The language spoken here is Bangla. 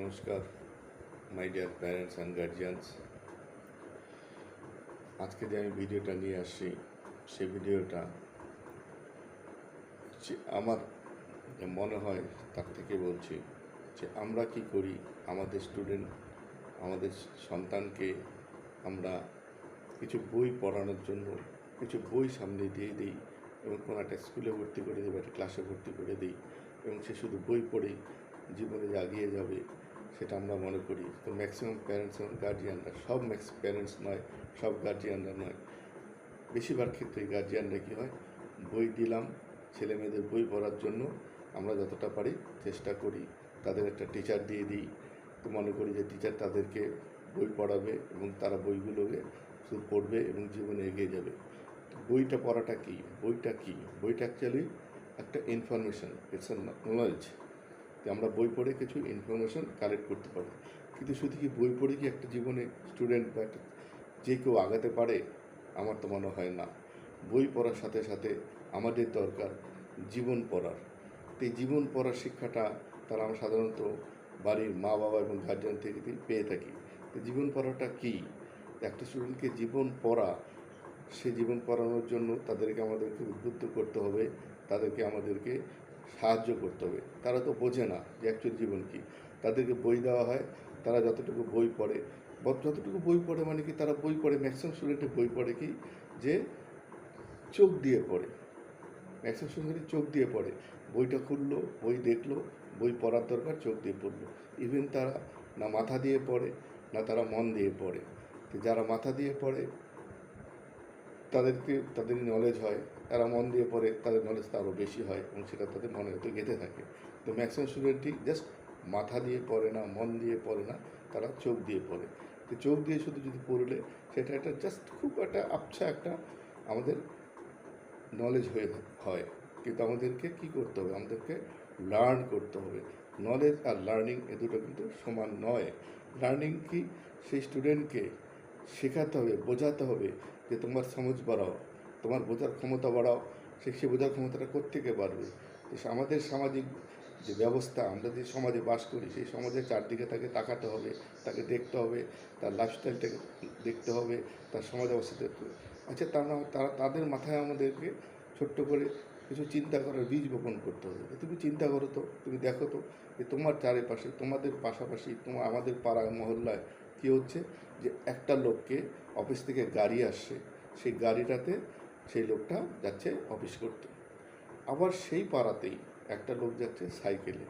নমস্কার my dear parents and guardians. আজকে যে আমি ভিডিওটা নিয়ে আসছি সেই ভিডিওটা আমার মনে হয় তার থেকে বলছি যে আমরা কি করি আমাদের স্টুডেন্ট আমাদের সন্তানকে আমরা কিছু বই পড়ানোর জন্য কিছু বই সামনে দিয়ে দিই এবং কোনো একটা স্কুলে ভর্তি করে দিই বা একটা ক্লাসে ভর্তি করে দিই এবং সে শুধু বই পড়েই জীবনে যে এগিয়ে যাবে সেটা আমরা মনে করি। তো ম্যাক্সিমাম প্যারেন্টস এবং গার্জিয়ানরা, সব প্যারেন্টস নয়, সব গার্জিয়ানরা নয়, বেশিরভাগ ক্ষেত্রে গার্জিয়ানরা কী হয়, বই দিলাম ছেলে মেয়েদের বই পড়ার জন্য, আমরা যতটা পারি চেষ্টা করি তাদের একটা টিচার দিয়ে দিই, তো মনে করি যে টিচার তাদেরকে বই পড়াবে এবং তারা বইগুলোকে শুধু পড়বে এবং জীবনে এগিয়ে যাবে। বইটা পড়াটা কী, বইটা কী, বইটা অ্যাকচুয়ালি একটা ইনফরমেশন, ইটস এ নলেজ। যে আমরা বই পড়ে কিছু ইনফরমেশন কালেক্ট করতে পারি, কিন্তু শুধু কি বই পড়ে কি একটা জীবনে স্টুডেন্ট বা একটা যে কেউ আগাতে পারে? আমার তো মনে হয় না। বই পড়ার সাথে সাথে আমাদের দরকার জীবন পড়ার। তো এই জীবন পড়ার শিক্ষাটা তারা আমরা সাধারণত বাড়ির মা বাবা এবং গার্জিয়ান থেকে পেয়ে থাকি। তো জীবন পড়াটা কী? একটা স্টুডেন্টকে জীবন পড়া, সে জীবন পড়ানোর জন্য তাদেরকে আমাদেরকে উদ্বুদ্ধ করতে হবে, তাদেরকে আমাদেরকে সাহায্য করতে হবে। তারা তো বোঝে না যে অ্যাকচুয়াল জীবন কী। তাদেরকে বই দেওয়া হয়, তারা যতটুকু বই পড়ে, যতটুকু বই পড়ে মানে কি, তারা বই পড়ে, ম্যাক্সিমাম স্টুডেন্টে বই পড়ে কি, যে চোখ দিয়ে পড়ে। ম্যাক্সিমাম স্টুডেন্ট চোখ দিয়ে পড়ে, বইটা খুললো, বই দেখলো, বই পড়ার দরকার, চোখ দিয়ে পড়লো। ইভেন তারা না মাথা দিয়ে পড়ে, না তারা মন দিয়ে পড়ে। তো যারা মাথা দিয়ে পড়ে তাদের নলেজ হয়, তারা মন দিয়ে পড়ে, তাদের নলেজ আরও বেশি হয় এবং সেটা তাদের মনে হতে গেঁথে থাকে। তো ম্যাক্সিমাম স্টুডেন্টই জাস্ট মাথা দিয়ে পড়ে না, মন দিয়ে পড়ে না, তারা চোখ দিয়ে পড়ে। তো চোখ দিয়ে শুধু যদি পড়লে সেটা একটা জাস্ট খুব একটা আবছা একটা আমাদের নলেজ হয়। কিন্তু আমাদেরকে কি করতে হবে, আমাদেরকে লার্ন করতে হবে। নলেজ আর লার্নিং এ দুটো কিন্তু সমান নয়। লার্নিং কি, সেই স্টুডেন্টকে শেখাতে হবে, বোঝাতে হবে যে তোমার সমঝ বাড়াও, তোমার বোঝার ক্ষমতা বাড়াও। সে বোঝার ক্ষমতাটা কোত্থেকে বাড়বে? আমাদের সামাজিক যে ব্যবস্থা, আমরা যে সমাজে বাস করি, সেই সমাজের চারদিকে তাকে তাকাতে হবে, তাকে দেখতে হবে, তার লাইফস্টাইলটাকে দেখতে হবে, তার সমাজ অবস্থা দেখতে হবে। আচ্ছা, তাদের মাথায় আমাদেরকে ছোট্ট করে কিছু চিন্তা করার বীজ বপন করতে হবে। তুমি চিন্তা করো তো, তুমি দেখো তো যে তোমার চারিপাশে, তোমাদের পাশাপাশি, আমাদের পাড়ায় মহল্লায় কী হচ্ছে, যে একটা লোককে অফিস থেকে গাড়ি আসছে, সেই গাড়িটাতে সেই লোকটা যাচ্ছে অফিস করতে। আবার সেই পাড়াতেই একটা লোক যাচ্ছে সাইকেলে,